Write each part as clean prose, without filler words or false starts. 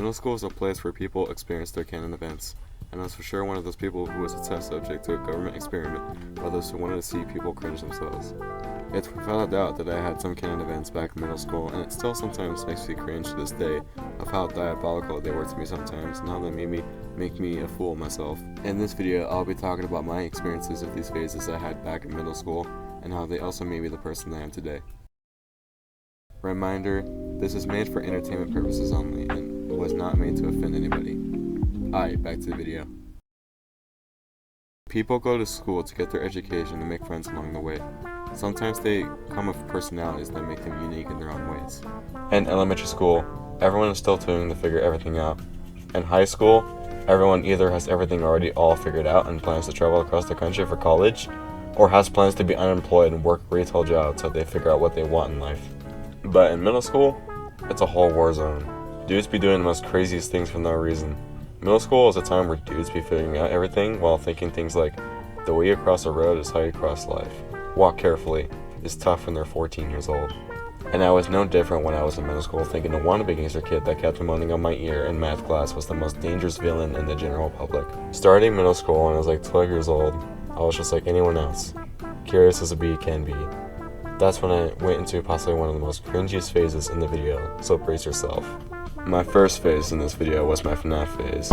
Middle school is a place where people experience their canon events, and I was for sure one of those people who was a test subject to a government experiment by those who wanted to see people cringe themselves. It's without a doubt that I had some canon events back in middle school, and it still sometimes makes me cringe to this day of how diabolical they were to me sometimes, and how they make me a fool of myself. In this video, I'll be talking about my experiences with these phases I had back in middle school, and how they also made me the person I am today. Reminder, this is made for entertainment purposes only, and was not made to offend anybody. Alright, back to the video. People go to school to get their education and make friends along the way. Sometimes they come with personalities that make them unique in their own ways. In elementary school, everyone is still trying to figure everything out. In high school, everyone either has everything already all figured out and plans to travel across the country for college, or has plans to be unemployed and work retail jobs so they figure out what they want in life. But in middle school, it's a whole war zone. Dudes be doing the most craziest things for no reason. Middle school is a time where dudes be figuring out everything while thinking things like, the way you cross a road is how you cross life. Walk carefully is tough when they're 14 years old. And I was no different when I was in middle school, thinking the wannabe gangster kid that kept moaning on my ear in math class was the most dangerous villain in the general public. Starting middle school when I was like 12 years old, I was just like anyone else. Curious as a bee can be. That's when I went into possibly one of the most cringiest phases in the video, so brace yourself. My first phase in this video was my FNAF phase.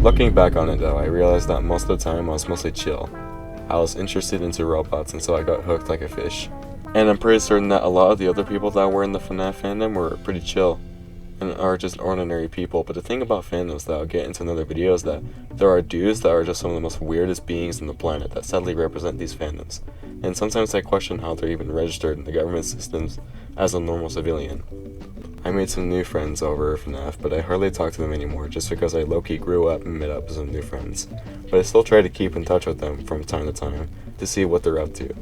Looking back on it though, I realized that most of the time I was mostly chill. I was interested into robots, and so I got hooked like a fish. And I'm pretty certain that a lot of the other people that were in the FNAF fandom were pretty chill and are just ordinary people. But the thing about fandoms that I'll get into in another video is that there are dudes that are just some of the most weirdest beings on the planet that sadly represent these fandoms. And sometimes I question how they're even registered in the government systems as a normal civilian. I made some new friends over FNAF, but I hardly talk to them anymore just because I low-key grew up and met up with some new friends. But I still try to keep in touch with them from time to time to see what they're up to.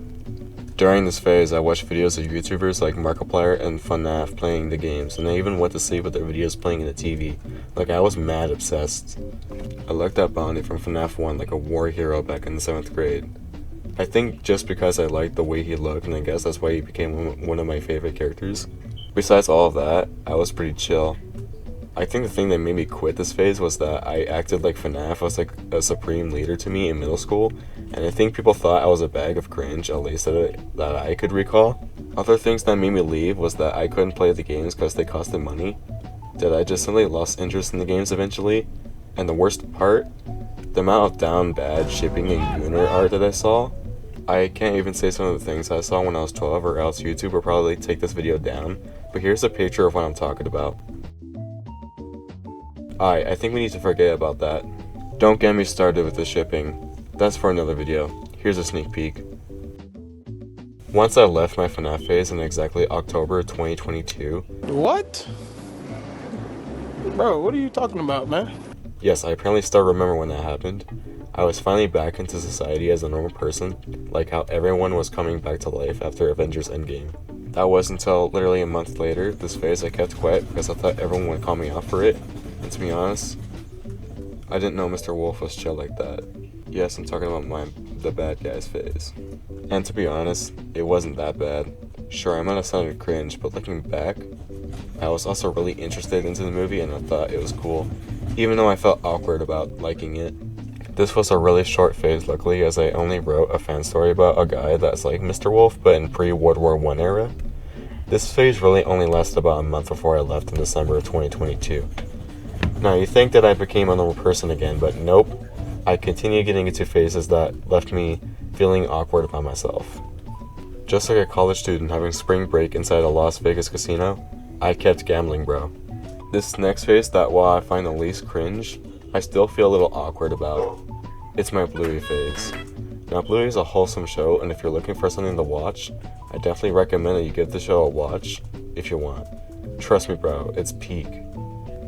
During this phase, I watched videos of YouTubers like Markiplier and FNAF playing the games, and I even went to sleep with their videos playing in the TV. Like, I was mad obsessed. I looked at Bonnie from FNAF 1 like a war hero back in the 7th grade. I think just because I liked the way he looked, and I guess that's why he became one of my favorite characters. Besides all of that, I was pretty chill. I think the thing that made me quit this phase was that I acted like FNAF was like a supreme leader to me in middle school, and I think people thought I was a bag of cringe, at least that I could recall. Other things that made me leave was that I couldn't play the games because they costed money, that I just simply lost interest in the games eventually, and the worst part, the amount of down bad shipping and Gooner art that I saw. I can't even say some of the things I saw when I was 12, or else YouTube will probably take this video down, but here's a picture of what I'm talking about. Alright, I think we need to forget about that. Don't get me started with the shipping. That's for another video. Here's a sneak peek. Once I left my FNAF phase in exactly October 2022. What? Bro, what are you talking about, man? Yes, I apparently still remember when that happened. I was finally back into society as a normal person, like how everyone was coming back to life after Avengers Endgame. That was until literally a month later, this phase I kept quiet because I thought everyone would call me out for it. And to be honest, I didn't know Mr. Wolf was chill like that. Yes, I'm talking about the bad guys phase. And to be honest, it wasn't that bad. Sure, I might have sounded cringe, but looking back, I was also really interested into the movie and I thought it was cool, even though I felt awkward about liking it. This was a really short phase, luckily, as I only wrote a fan story about a guy that's like Mr. Wolf, but in pre-World War I era. This phase really only lasted about a month before I left in December of 2022. Now, you think that I became a normal person again, but nope. I continued getting into phases that left me feeling awkward about myself. Just like a college student having spring break inside a Las Vegas casino, I kept gambling, bro. This next phase that, while I find the least cringe, I still feel a little awkward about. It's my Bluey phase. Now, Bluey is a wholesome show, and if you're looking for something to watch, I definitely recommend that you give the show a watch if you want. Trust me, bro, it's peak.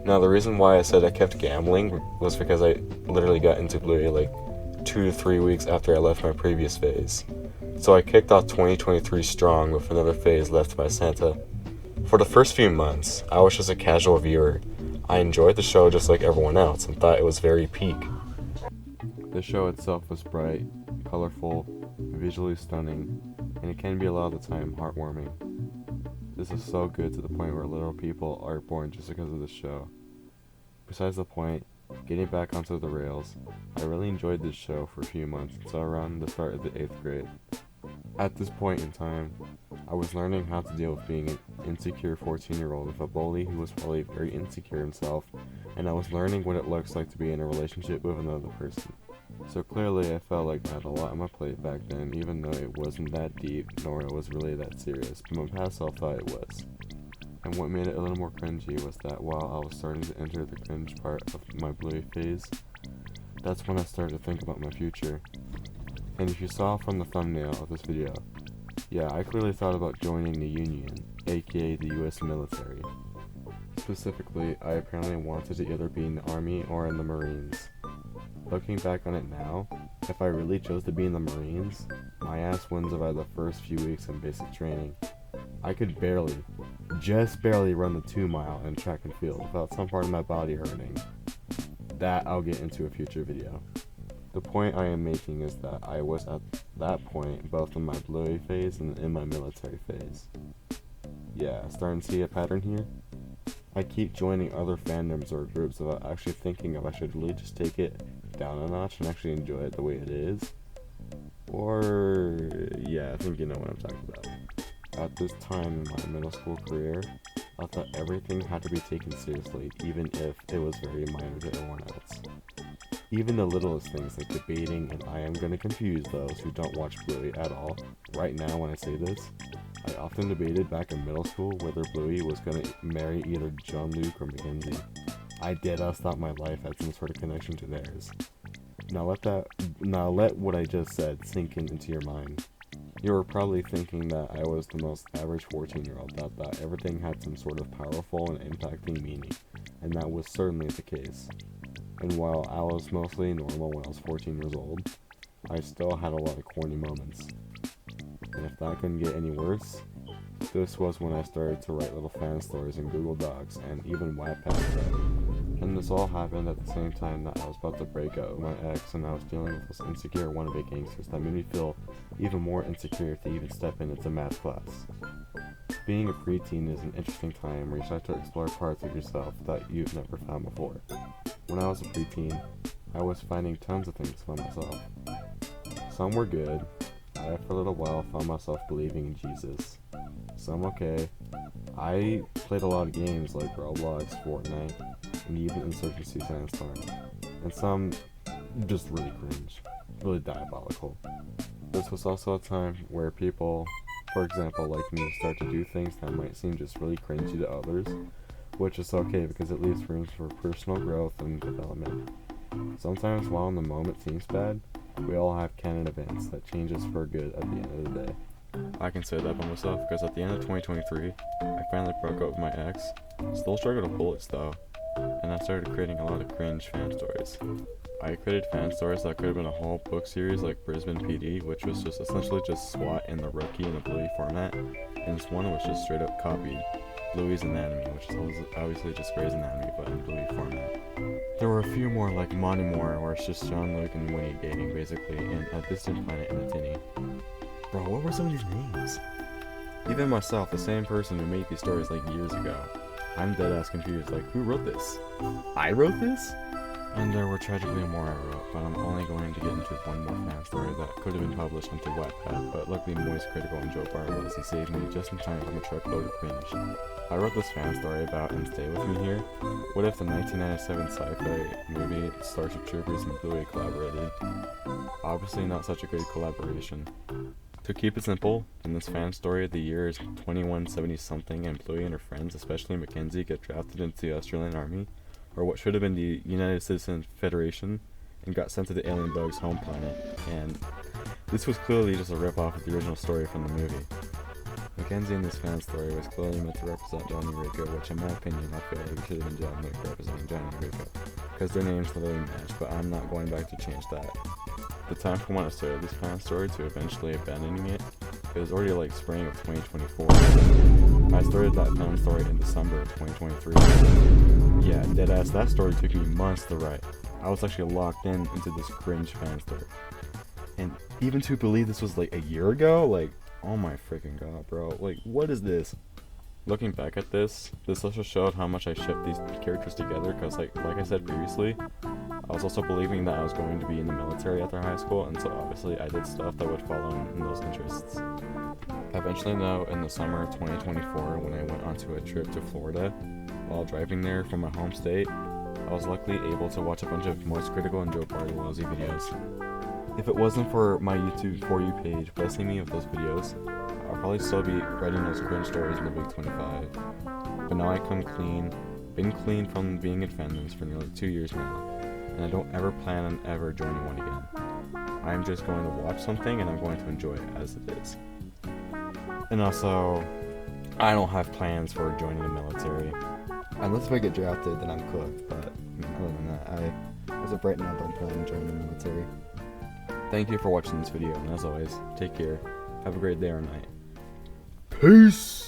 Now, the reason why I said I kept gambling was because I literally got into Bluey like 2 to 3 weeks after I left my previous phase. So I kicked off 2023 strong with another phase left by Santa. For the first few months, I was just a casual viewer. I enjoyed the show just like everyone else and thought it was very peak. The show itself was bright, colorful, visually stunning, and it can be a lot of the time heartwarming. This is so good to the point where little people are born just because of this show. Besides the point, getting back onto the rails, I really enjoyed this show for a few months until around the start of the 8th grade. At this point in time, I was learning how to deal with being an insecure 14-year-old with a bully who was probably very insecure himself, and I was learning what it looks like to be in a relationship with another person. So clearly I felt like I had a lot on my plate back then, even though it wasn't that deep, nor it was really that serious, but my past self thought it was. And what made it a little more cringy was that while I was starting to enter the cringe part of my Bluey phase, that's when I started to think about my future. And if you saw from the thumbnail of this video, yeah, I clearly thought about joining the Union, aka the US military. Specifically, I apparently wanted to either be in the Army or in the Marines. Looking back on it now, if I really chose to be in the Marines, my ass wouldn't survive the first few weeks in basic training. I could just barely run the 2-mile in track and field without some part of my body hurting. That I'll get into a future video. The point I am making is that I was at that point both in my Bluey phase and in my military phase. Yeah, starting to see a pattern here? I keep joining other fandoms or groups without actually thinking if I should really just take it down a notch and actually enjoy it the way it is. Or, yeah, I think you know what I'm talking about. At this time in my middle school career, I thought everything had to be taken seriously, even if it was very minor to everyone else. Even the littlest things like debating, and I am going to confuse those who don't watch Bluey at all. Right now when I say this, I often debated back in middle school whether Bluey was going to marry either Jean-Luc or Mackenzie. I deadass thought my life had some sort of connection to theirs. Now let what I just said sink into your mind. You were probably thinking that I was the most average 14-year-old that thought everything had some sort of powerful and impacting meaning, and that was certainly the case. And while I was mostly normal when I was 14 years old, I still had a lot of corny moments. And if that couldn't get any worse, this was when I started to write little fan stories in Google Docs and even Wattpad. And this all happened at the same time that I was about to break up with my ex, and I was dealing with this insecure wannabe gangsters that made me feel even more insecure to even step into math class. Being a preteen is an interesting time where you start to explore parts of yourself that you've never found before. When I was a preteen, I was finding tons of things about myself. Some were good. I, for a little while, found myself believing in Jesus. Some okay. I played a lot of games like Roblox, Fortnite, and even Insurgency Sandstorm. And some just really cringe. Really diabolical. This was also a time where people, for example, like me, start to do things that might seem just really cringy to others, which is okay because it leaves room for personal growth and development. Sometimes while in the moment seems bad, we all have canon events that change us for good at the end of the day. I can say that by myself because at the end of 2023, I finally broke up with my ex. Still struggled with bullets though, and I started creating a lot of cringe fan stories. I created fan stories that could have been a whole book series like Brisbane PD, which was just essentially just SWAT and the Rookie in the Bluey format, and this one was just straight up copied Bluey's Anatomy, which is obviously just Grey's Anatomy but in Bluey format. There were a few more like Monty Moore, where it's just Jean-Luc and Winnie dating basically in a distant planet in a tinny. Bro, what were some of these names? Even myself, the same person who made these stories like years ago, I'm dead ass confused, like who wrote this? I wrote this? And there were tragically more I wrote, but I'm only going to get into one more fan story that could have been published onto Wattpad, but luckily Moist Critical and Joe Barlow he saved me just in time from a truckload of cringe. I wrote this fan story about And Stay With Me Here. What if the 1997 sci-fi movie Starship Troopers and Bluey collaborated? Obviously not such a good collaboration. To keep it simple, in this fan story, the year is 2170-something and Bluey and her friends, especially Mackenzie, get drafted into the Australian Army, or what should have been the United Citizens Federation, and got sent to the alien bug's home planet, and this was clearly just a rip-off of the original story from the movie. Mackenzie in this fan story was clearly meant to represent Johnny Rico, which in my opinion I feel like it should have been John Wick representing Johnny Rico, because their names literally match, but I'm not going back to change that. The time from when I started this fan story to eventually abandoning it, it was already like spring of 2024. I started that fan story in December of 2023. Yeah, deadass, that story took me months to write. I was actually locked into this cringe fan story. And even to believe this was like a year ago, like, oh my freaking god, bro. Like, what is this? Looking back at this also showed how much I shipped these characters together, because like I said previously, I was also believing that I was going to be in the military after high school, and so obviously I did stuff that would follow in those interests. Eventually though, in the summer of 2024, when I went onto a trip to Florida, while driving there from my home state, I was luckily able to watch a bunch of Moist Critical and Joe Bartolozzi videos. If it wasn't for my YouTube For You page blessing me with those videos, I'll probably still be writing those cringe stories in the Big 25. But now I been clean from being in fandoms for nearly 2 years now, and I don't ever plan on ever joining one again. I'm just going to watch something and I'm going to enjoy it as it is. And also, I don't have plans for joining the military. Unless if I get drafted, then I'm cooked, but other than that, as of right now, don't plan on joining the military. Thank you for watching this video, and as always, take care, have a great day or night. Peace!